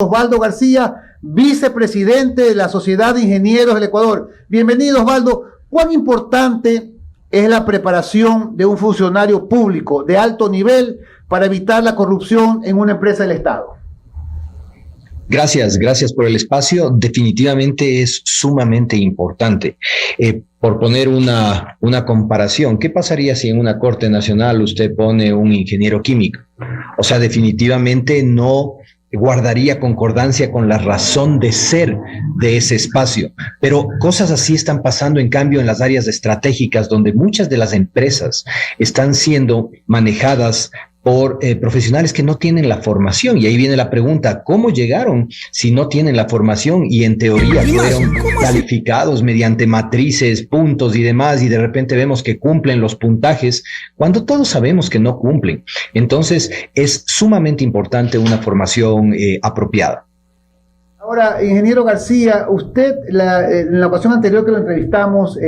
Osvaldo García, vicepresidente de la Sociedad de Ingenieros del Ecuador. Bienvenido, Osvaldo. ¿Cuán importante es la preparación de un funcionario público de alto nivel para evitar la corrupción en una empresa del Estado? Gracias por el espacio. Definitivamente es sumamente importante. Por poner una comparación, ¿qué pasaría si en una corte nacional usted pone un ingeniero químico? O sea, definitivamente no guardaría concordancia con la razón de ser de ese espacio. Pero cosas así están pasando, en cambio, en las áreas estratégicas, donde muchas de las empresas están siendo manejadas por profesionales que no tienen la formación. Y ahí viene la pregunta, ¿cómo llegaron si no tienen la formación y en teoría fueron calificados mediante matrices, puntos y demás, y de repente vemos que cumplen los puntajes cuando todos sabemos que no cumplen? Entonces es sumamente importante una formación apropiada. Ahora, ingeniero García, usted en la ocasión anterior que lo entrevistamos,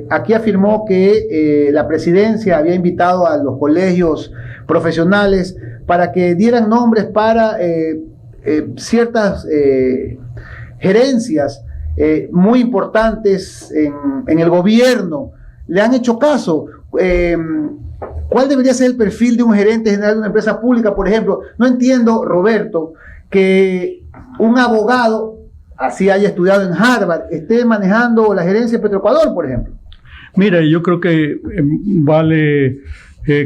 aquí afirmó que la presidencia había invitado a los colegios profesionales para que dieran nombres para ciertas gerencias muy importantes en el gobierno. ¿Le han hecho caso? ¿Cuál debería ser el perfil de un gerente general de una empresa pública, por ejemplo? No entiendo, Roberto, que un abogado, así haya estudiado en Harvard, esté manejando la gerencia de Petroecuador, por ejemplo. Mira, yo creo que vale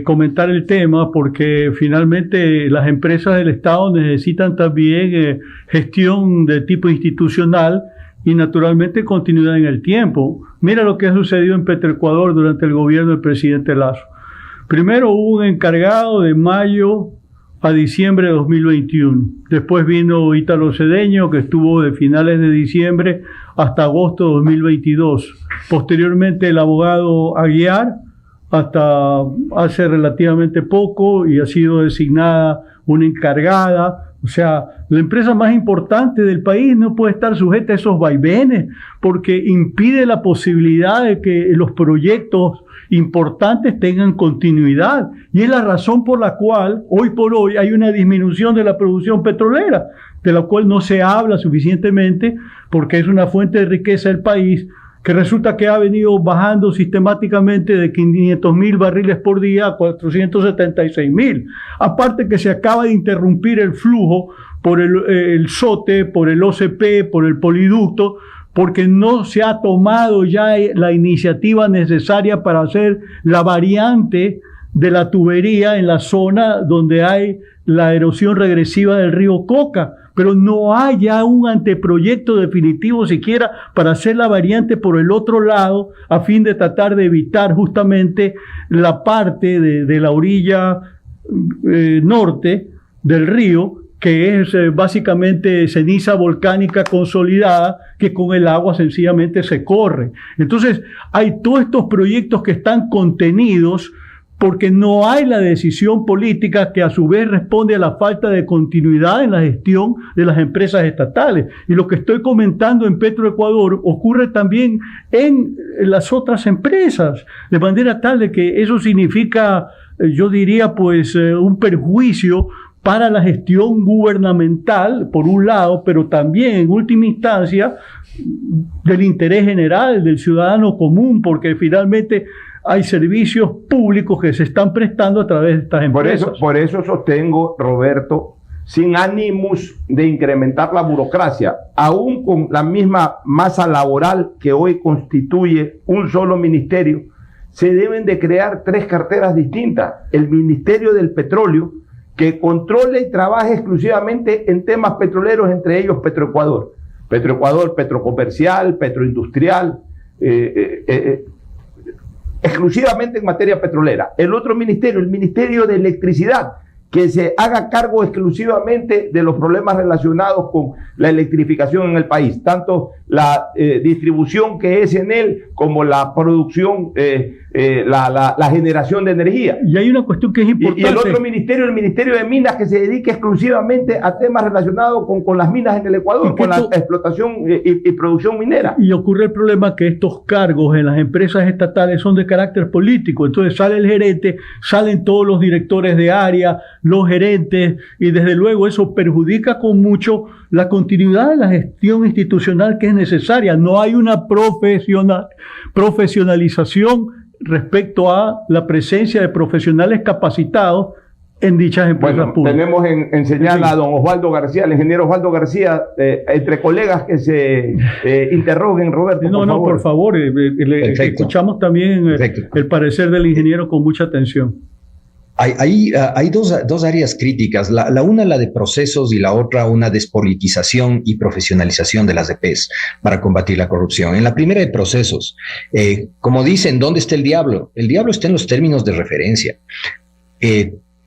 comentar el tema porque finalmente las empresas del Estado necesitan también gestión de tipo institucional y naturalmente continuidad en el tiempo. Mira lo que ha sucedido en Petroecuador durante el gobierno del presidente Lasso. Primero hubo un encargado de mayo a diciembre de 2021. Después vino Ítalo Cedeño, que estuvo de finales de diciembre hasta agosto de 2022. Posteriormente el abogado Aguiar, hasta hace relativamente poco, y ha sido designada una encargada. O sea, la empresa más importante del país no puede estar sujeta a esos vaivenes porque impide la posibilidad de que los proyectos importantes tengan continuidad, y es la razón por la cual hoy por hoy hay una disminución de la producción petrolera, de la cual no se habla suficientemente porque es una fuente de riqueza del país que resulta que ha venido bajando sistemáticamente de 500,000 barriles por día a 476,000. Aparte que se acaba de interrumpir el flujo por el SOTE, por el OCP, por el poliducto, porque no se ha tomado ya la iniciativa necesaria para hacer la variante de la tubería en la zona donde hay la erosión regresiva del río Coca. Pero no hay ya un anteproyecto definitivo siquiera para hacer la variante por el otro lado, a fin de tratar de evitar justamente la parte de la orilla norte del río, que es básicamente ceniza volcánica consolidada, que con el agua sencillamente se corre. Entonces, hay todos estos proyectos que están contenidos porque no hay la decisión política que a su vez responde a la falta de continuidad en la gestión de las empresas estatales. Y lo que estoy comentando en Petroecuador ocurre también en las otras empresas, de manera tal de que eso significa, yo diría, pues un perjuicio para la gestión gubernamental, por un lado, pero también en última instancia del interés general del ciudadano común, porque finalmente hay servicios públicos que se están prestando a través de estas empresas. Por eso sostengo, Roberto, sin ánimos de incrementar la burocracia, aún con la misma masa laboral que hoy constituye un solo ministerio, se deben de crear 3 carteras distintas. El Ministerio del Petróleo, que controle y trabaje exclusivamente en temas petroleros, entre ellos Petroecuador, Petrocomercial, Petroindustrial, exclusivamente en materia petrolera. El otro ministerio, el Ministerio de Electricidad, que se haga cargo exclusivamente de los problemas relacionados con la electrificación en el país, tanto la distribución que es en él como la producción, la generación de energía. Y hay una cuestión que es importante. Y el otro ministerio, el Ministerio de Minas, que se dedique exclusivamente a temas relacionados con las minas en el Ecuador, con la explotación y producción minera. Y ocurre el problema que estos cargos en las empresas estatales son de carácter político. Entonces sale el gerente, salen todos los directores de área, los gerentes, y desde luego eso perjudica con mucho la continuidad de la gestión institucional que es necesaria. No hay una profesionalización respecto a la presencia de profesionales capacitados en dichas empresas públicas. Tenemos en señal a don Osvaldo García, el ingeniero Osvaldo García, entre colegas que se interroguen, Roberto. Por favor, escuchamos también el parecer del ingeniero con mucha atención. Hay dos áreas críticas, la una la de procesos y la otra una despolitización y profesionalización de las EPs para combatir la corrupción. En la primera de procesos, como dicen, ¿dónde está el diablo? El diablo está en los términos de referencia.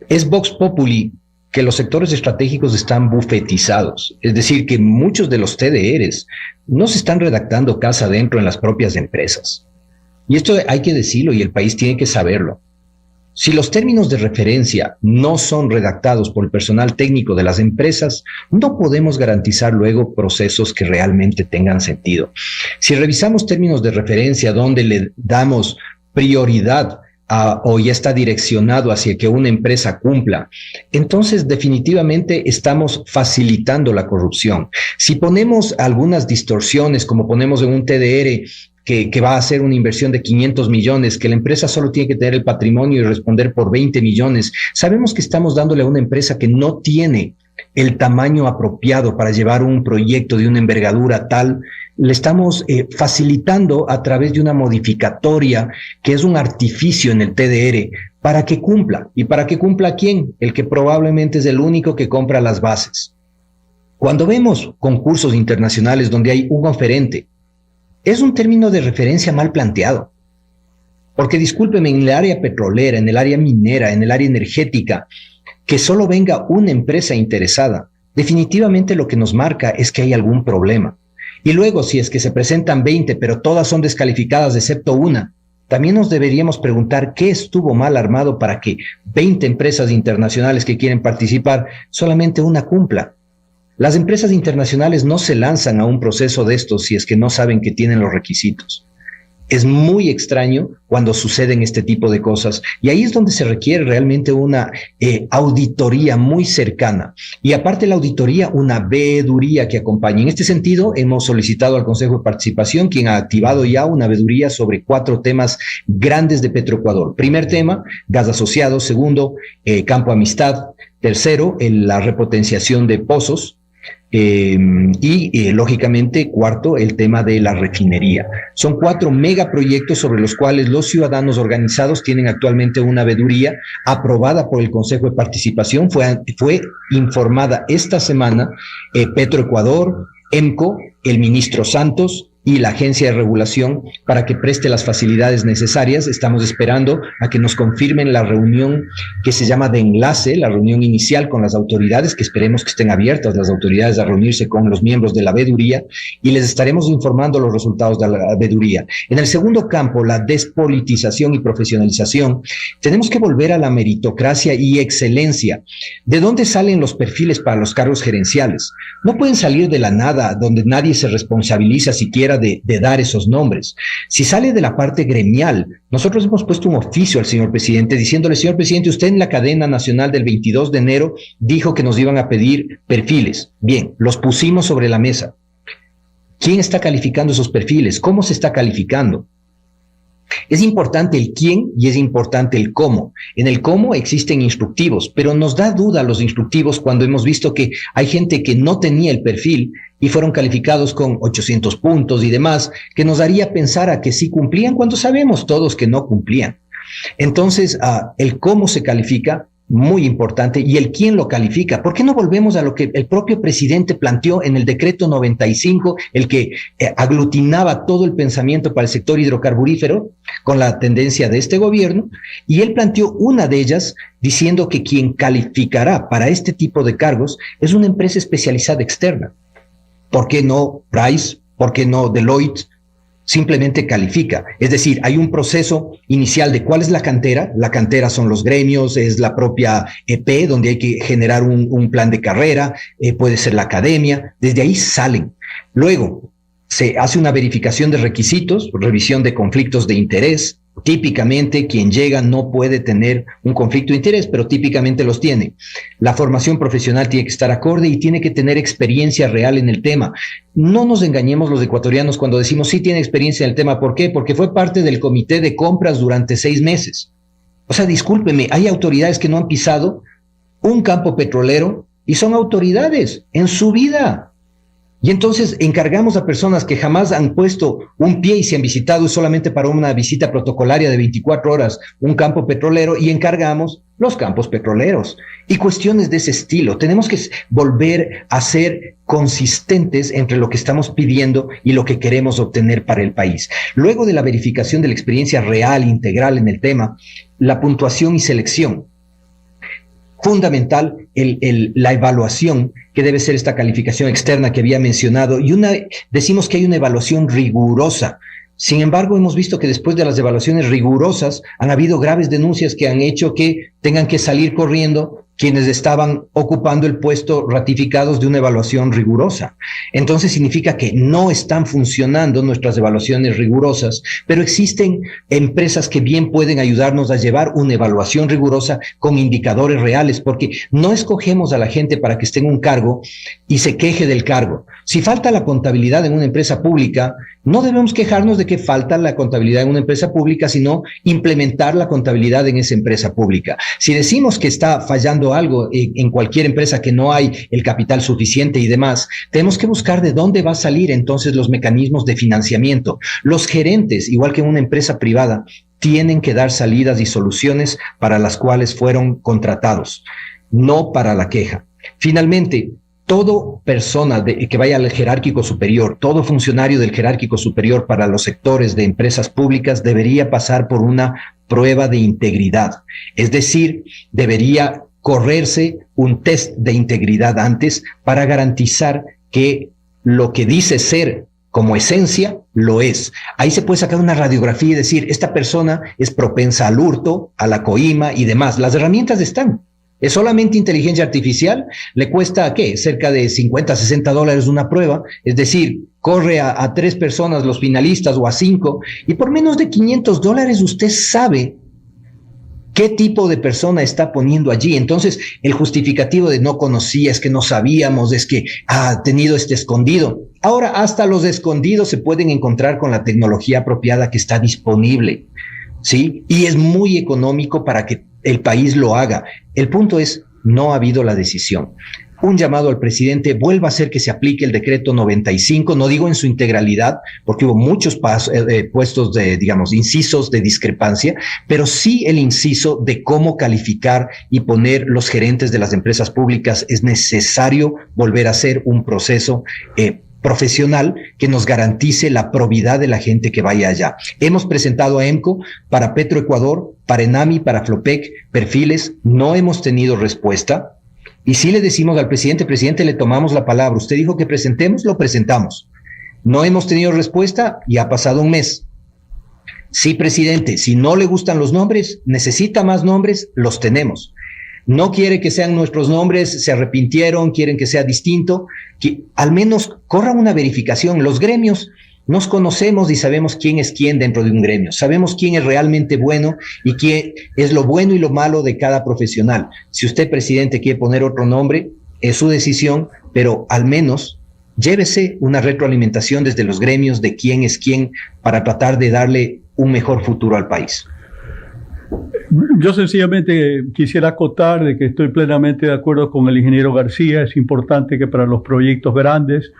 Es Vox Populi que los sectores estratégicos están bufetizados, es decir, que muchos de los TDRs no se están redactando casa adentro en las propias empresas. Y esto hay que decirlo y el país tiene que saberlo. Si los términos de referencia no son redactados por el personal técnico de las empresas, no podemos garantizar luego procesos que realmente tengan sentido. Si revisamos términos de referencia donde le damos prioridad o ya está direccionado hacia que una empresa cumpla, entonces definitivamente estamos facilitando la corrupción. Si ponemos algunas distorsiones, como ponemos en un TDR que va a hacer una inversión de 500 millones, que la empresa solo tiene que tener el patrimonio y responder por 20 millones, sabemos que estamos dándole a una empresa que no tiene el tamaño apropiado para llevar un proyecto de una envergadura tal, le estamos facilitando a través de una modificatoria que es un artificio en el TDR para que cumpla. ¿Y para que cumpla quién? El que probablemente es el único que compra las bases. Cuando vemos concursos internacionales donde hay un oferente, es un término de referencia mal planteado. Porque discúlpeme, en el área petrolera, en el área minera, en el área energética, que solo venga una empresa interesada, definitivamente lo que nos marca es que hay algún problema. Y luego, si es que se presentan 20, pero todas son descalificadas excepto una, también nos deberíamos preguntar qué estuvo mal armado para que 20 empresas internacionales que quieren participar, solamente una cumpla. Las empresas internacionales no se lanzan a un proceso de estos si es que no saben que tienen los requisitos. Es muy extraño cuando suceden este tipo de cosas y ahí es donde se requiere realmente una auditoría muy cercana y aparte de la auditoría, una veeduría que acompañe. En este sentido, hemos solicitado al Consejo de Participación, quien ha activado ya una veeduría sobre 4 temas grandes de Petroecuador. Primer tema, gas asociado. Segundo, campo amistad. Tercero, la repotenciación de pozos. Lógicamente, cuarto, el tema de la refinería. Son 4 megaproyectos sobre los cuales los ciudadanos organizados tienen actualmente una veeduría aprobada por el Consejo de Participación. Fue informada esta semana Petroecuador, EMCO, el ministro Santos y la agencia de regulación para que preste las facilidades necesarias. Estamos esperando a que nos confirmen la reunión que se llama de enlace, la reunión inicial con las autoridades, que esperemos que estén abiertas las autoridades a reunirse con los miembros de la veeduría y les estaremos informando los resultados de la veeduría. En el segundo campo, la despolitización y profesionalización, tenemos que volver a la meritocracia y excelencia. ¿De dónde salen los perfiles para los cargos gerenciales? No pueden salir de la nada, donde nadie se responsabiliza siquiera de dar esos nombres. Si sale de la parte gremial, nosotros hemos puesto un oficio al señor presidente diciéndole: señor presidente, usted en la cadena nacional del 22 de enero dijo que nos iban a pedir perfiles. Bien, los pusimos sobre la mesa. ¿Quién está calificando esos perfiles? ¿Cómo se está calificando? Es importante el quién y es importante el cómo. En el cómo existen instructivos, pero nos da duda los instructivos cuando hemos visto que hay gente que no tenía el perfil y fueron calificados con 800 puntos y demás, que nos haría pensar a que sí cumplían cuando sabemos todos que no cumplían. Entonces, el cómo se califica, muy importante, y el quién lo califica. ¿Por qué no volvemos a lo que el propio presidente planteó en el decreto 95, el que aglutinaba todo el pensamiento para el sector hidrocarburífero con la tendencia de este gobierno? Y él planteó una de ellas diciendo que quien calificará para este tipo de cargos es una empresa especializada externa. ¿Por qué no Price? ¿Por qué no Deloitte? Simplemente califica. Es decir, hay un proceso inicial de cuál es la cantera. La cantera son los gremios, es la propia EP, donde hay que generar un plan de carrera, puede ser la academia. Desde ahí salen. Luego, se hace una verificación de requisitos, revisión de conflictos de interés, Típicamente quien llega no puede tener un conflicto de interés, pero típicamente los tiene. La formación profesional tiene que estar acorde y tiene que tener experiencia real en el tema. No nos engañemos los ecuatorianos cuando decimos sí tiene experiencia en el tema. ¿Por qué? Porque fue parte del comité de compras durante 6 meses. O sea, discúlpeme, hay autoridades que no han pisado un campo petrolero y son autoridades en su vida. Y entonces encargamos a personas que jamás han puesto un pie y se han visitado solamente para una visita protocolaria de 24 horas un campo petrolero y encargamos los campos petroleros. Y cuestiones de ese estilo. Tenemos que volver a ser consistentes entre lo que estamos pidiendo y lo que queremos obtener para el país. Luego de la verificación de la experiencia real, integral en el tema, la puntuación y selección. Fundamental la evaluación, que debe ser esta calificación externa que había mencionado, y decimos que hay una evaluación rigurosa. Sin embargo, hemos visto que después de las evaluaciones rigurosas han habido graves denuncias que han hecho que tengan que salir corriendo quienes estaban ocupando el puesto ratificados de una evaluación rigurosa. Entonces significa que no están funcionando nuestras evaluaciones rigurosas, pero existen empresas que bien pueden ayudarnos a llevar una evaluación rigurosa con indicadores reales, porque no escogemos a la gente para que esté en un cargo y se queje del cargo. Si falta la contabilidad en una empresa pública, no debemos quejarnos de que falta la contabilidad en una empresa pública, sino implementar la contabilidad en esa empresa pública. Si decimos que está fallando algo en cualquier empresa, que no hay el capital suficiente y demás, tenemos que buscar de dónde va a salir entonces los mecanismos de financiamiento. Los gerentes, igual que en una empresa privada, tienen que dar salidas y soluciones para las cuales fueron contratados, no para la queja. Finalmente, toda persona que vaya al jerárquico superior, todo funcionario del jerárquico superior para los sectores de empresas públicas debería pasar por una prueba de integridad. Es decir, debería correrse un test de integridad antes para garantizar que lo que dice ser como esencia lo es. Ahí se puede sacar una radiografía y decir, esta persona es propensa al hurto, a la coima y demás. Las herramientas están. Es solamente inteligencia artificial, le cuesta, ¿qué? Cerca de $50, $60 una prueba, es decir, corre a 3 personas los finalistas o a 5, y por menos de $500 usted sabe qué tipo de persona está poniendo allí. Entonces, el justificativo de no conocía, es que no sabíamos, es que ha tenido este escondido. Ahora, hasta los escondidos se pueden encontrar con la tecnología apropiada que está disponible, ¿sí? Y es muy económico para que el país lo haga. El punto es, no ha habido la decisión. Un llamado al presidente, vuelva a hacer que se aplique el decreto 95, no digo en su integralidad, porque hubo muchos puestos de, digamos, incisos de discrepancia, pero sí el inciso de cómo calificar y poner los gerentes de las empresas públicas. Es necesario volver a hacer un proceso profesional que nos garantice la probidad de la gente que vaya allá. Hemos presentado a EMCO para Petroecuador, para ENAMI, para Flopec, perfiles, no hemos tenido respuesta. Y sí le decimos al presidente, presidente, le tomamos la palabra. Usted dijo que presentemos, lo presentamos. No hemos tenido respuesta y ha pasado un mes. Sí, presidente, si no le gustan los nombres, necesita más nombres, los tenemos. No quiere que sean nuestros nombres, se arrepintieron, quieren que sea distinto, que al menos corra una verificación. Los gremios nos conocemos y sabemos quién es quién dentro de un gremio, sabemos quién es realmente bueno y quién es lo bueno y lo malo de cada profesional. Si usted, presidente, quiere poner otro nombre, es su decisión, pero al menos llévese una retroalimentación desde los gremios de quién es quién para tratar de darle un mejor futuro al país. Yo sencillamente quisiera acotar de que estoy plenamente de acuerdo con el ingeniero García. Es importante que para los proyectos grandes,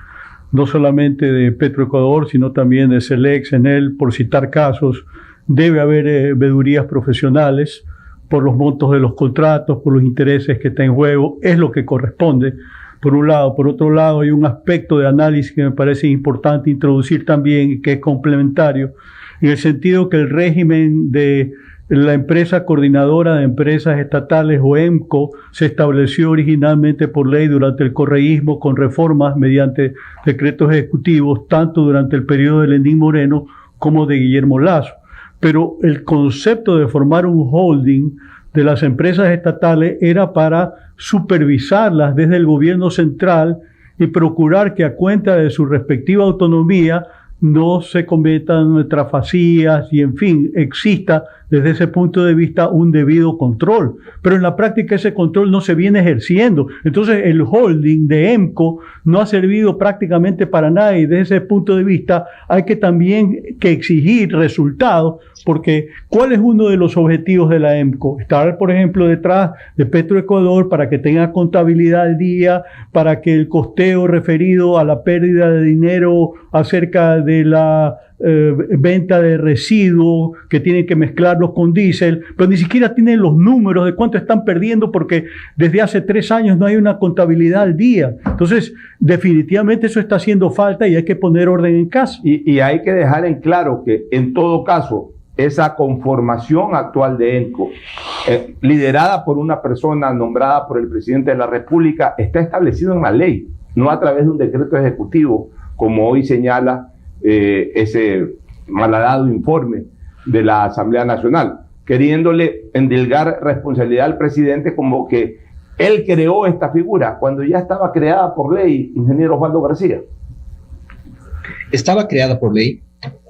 no solamente de Petroecuador, sino también de Selex, Enel, por citar casos, debe haber veedurías profesionales por los montos de los contratos, por los intereses que está en juego. Es lo que corresponde, por un lado. Por otro lado, hay un aspecto de análisis que me parece importante introducir también y que es complementario, en el sentido que el régimen de la empresa coordinadora de empresas estatales, o EMCO, se estableció originalmente por ley durante el correísmo con reformas mediante decretos ejecutivos, tanto durante el periodo de Lenín Moreno como de Guillermo Lasso. Pero el concepto de formar un holding de las empresas estatales era para supervisarlas desde el gobierno central y procurar que a cuenta de su respectiva autonomía no se cometan trafasías y, en fin, exista desde ese punto de vista un debido control. Pero en la práctica ese control no se viene ejerciendo. Entonces el holding de EMCO no ha servido prácticamente para nada, y desde ese punto de vista hay que también exigir resultados, porque ¿cuál es uno de los objetivos de la EMCO? Estar, por ejemplo, detrás de Petroecuador para que tenga contabilidad al día, para que el costeo referido a la pérdida de dinero acerca de la venta de residuos que tienen que mezclarlos con diésel, pero ni siquiera tienen los números de cuánto están perdiendo, porque desde hace 3 años no hay una contabilidad al día. Entonces, definitivamente eso está haciendo falta y hay que poner orden en casa. Y hay que dejar en claro que, en todo caso, esa conformación actual de EMCO, liderada por una persona nombrada por el presidente de la República, está establecido en la ley, no a través de un decreto ejecutivo, como hoy señala ese malhadado informe de la Asamblea Nacional, queriéndole endilgar responsabilidad al presidente como que él creó esta figura, cuando ya estaba creada por ley, ingeniero Osvaldo García. Estaba creada por ley.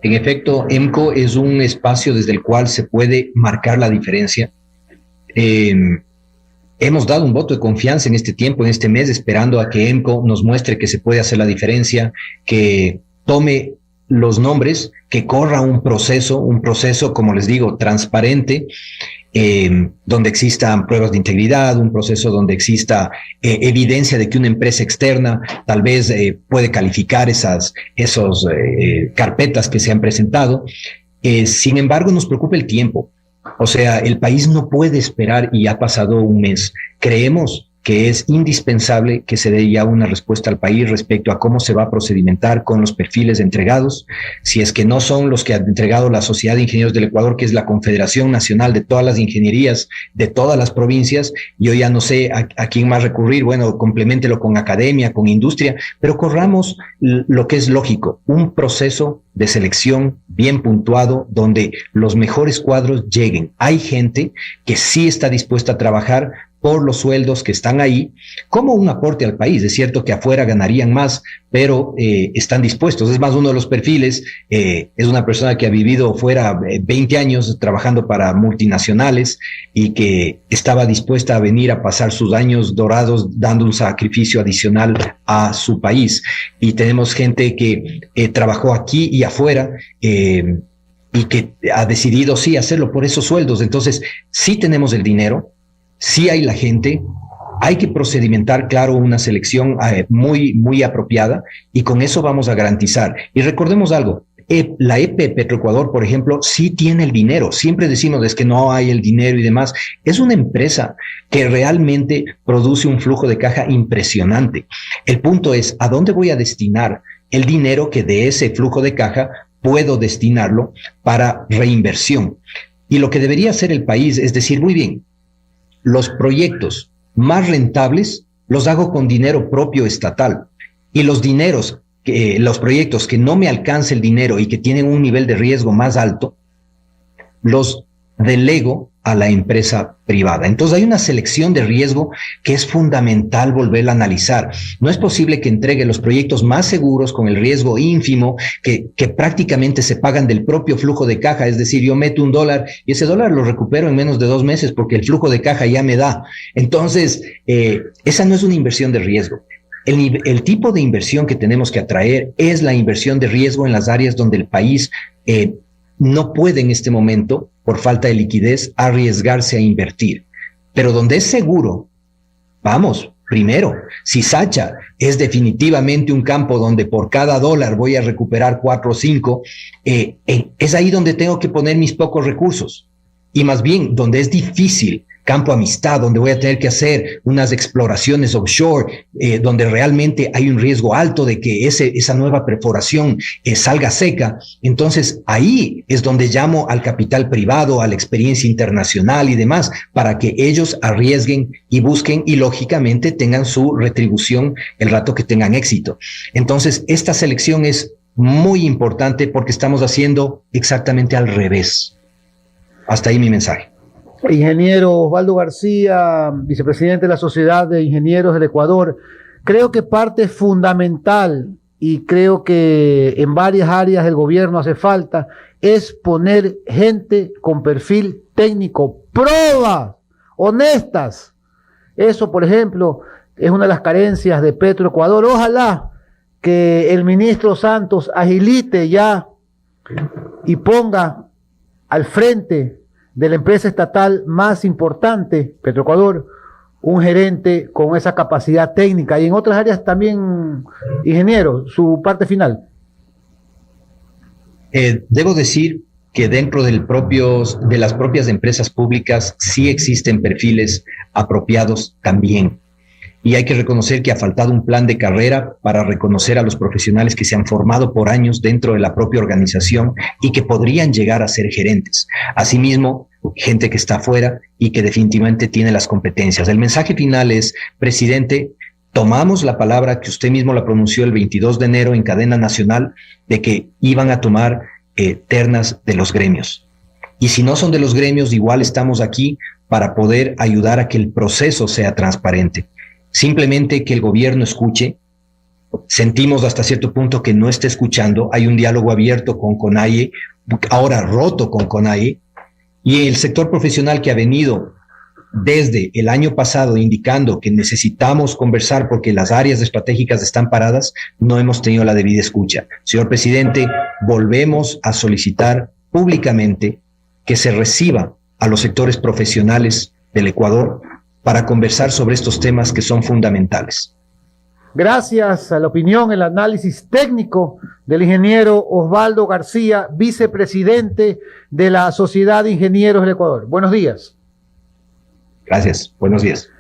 En efecto, EMCO es un espacio desde el cual se puede marcar la diferencia. Hemos dado un voto de confianza en este tiempo, en este mes, esperando a que EMCO nos muestre que se puede hacer la diferencia, que tome los nombres, que corra un proceso, como les digo, transparente, donde existan pruebas de integridad, un proceso donde exista evidencia de que una empresa externa tal vez puede calificar esas carpetas que se han presentado. Sin embargo, nos preocupa el tiempo. O sea, el país no puede esperar y ha pasado un mes. Creemos que es indispensable que se dé ya una respuesta al país respecto a cómo se va a procedimentar con los perfiles entregados, si es que no son los que ha entregado la Sociedad de Ingenieros del Ecuador, que es la Confederación Nacional de todas las ingenierías de todas las provincias. Yo ya no sé a quién más recurrir. Bueno, compleméntelo con academia, con industria, pero corramos lo que es lógico, un proceso de selección bien puntuado donde los mejores cuadros lleguen. Hay gente que sí está dispuesta a trabajar por los sueldos que están ahí, como un aporte al país. Es cierto que afuera ganarían más, pero están dispuestos. Es más, uno de los perfiles es una persona que ha vivido fuera 20 años trabajando para multinacionales y que estaba dispuesta a venir a pasar sus años dorados dando un sacrificio adicional a su país. Y tenemos gente que trabajó aquí y afuera, y que ha decidido sí hacerlo por esos sueldos. Entonces, sí tenemos el dinero, sí hay la gente, hay que procedimentar, claro, una selección muy apropiada, y con eso vamos a garantizar. Y recordemos algo, la EP Petroecuador, por ejemplo, sí tiene el dinero. Siempre decimos es que no hay el dinero y demás. Es una empresa que realmente produce un flujo de caja impresionante. El punto es, ¿a dónde voy a destinar el dinero que de ese flujo de caja puedo destinarlo para reinversión? Y lo que debería hacer el país es decir, muy bien, los proyectos más rentables los hago con dinero propio estatal, y los proyectos que no me alcance el dinero y que tienen un nivel de riesgo más alto, los delego a la empresa privada. Entonces hay una selección de riesgo que es fundamental volverla a analizar. No es posible que entregue los proyectos más seguros con el riesgo ínfimo, que prácticamente se pagan del propio flujo de caja. Es decir, yo meto $1 y ese dólar lo recupero en menos de 2 meses porque el flujo de caja ya me da. Entonces, esa no es una inversión de riesgo. El tipo de inversión que tenemos que atraer es la inversión de riesgo en las áreas donde el país no puede en este momento, por falta de liquidez, arriesgarse a invertir. Pero donde es seguro, vamos, primero, si Sacha es definitivamente un campo donde por cada $1 voy a recuperar 4 o 5, es ahí donde tengo que poner mis pocos recursos. Y más bien, donde es difícil, Campo Amistad, donde voy a tener que hacer unas exploraciones offshore, donde realmente hay un riesgo alto de que esa nueva perforación salga seca. Entonces, ahí es donde llamo al capital privado, a la experiencia internacional y demás, para que ellos arriesguen y busquen y, lógicamente, tengan su retribución el rato que tengan éxito. Entonces, esta selección es muy importante porque estamos haciendo exactamente al revés. Hasta ahí mi mensaje. Ingeniero Osvaldo García, vicepresidente de la Sociedad de Ingenieros del Ecuador, creo que parte fundamental y creo que en varias áreas del gobierno hace falta, es poner gente con perfil técnico, pruebas honestas. Eso, por ejemplo, es una de las carencias de Petroecuador. Ojalá que el ministro Santos agilite ya y ponga al frente de la empresa estatal más importante, Petroecuador, un gerente con esa capacidad técnica, y en otras áreas también, ingeniero, su parte final. Debo decir que dentro de las propias empresas públicas sí existen perfiles apropiados también. Y hay que reconocer que ha faltado un plan de carrera para reconocer a los profesionales que se han formado por años dentro de la propia organización y que podrían llegar a ser gerentes. Asimismo, gente que está afuera y que definitivamente tiene las competencias. El mensaje final es, presidente, tomamos la palabra que usted mismo la pronunció el 22 de enero en cadena nacional de que iban a tomar ternas de los gremios. Y si no son de los gremios, igual estamos aquí para poder ayudar a que el proceso sea transparente. Simplemente que el gobierno escuche. Sentimos hasta cierto punto que no está escuchando. Hay un diálogo abierto con CONAIE, ahora roto con CONAIE, y el sector profesional que ha venido desde el año pasado indicando que necesitamos conversar porque las áreas estratégicas están paradas, no hemos tenido la debida escucha. Señor presidente, volvemos a solicitar públicamente que se reciba a los sectores profesionales del Ecuador para conversar sobre estos temas que son fundamentales. Gracias a la opinión, el análisis técnico del ingeniero Osvaldo García, vicepresidente de la Sociedad de Ingenieros del Ecuador. Buenos días. Gracias. Buenos días.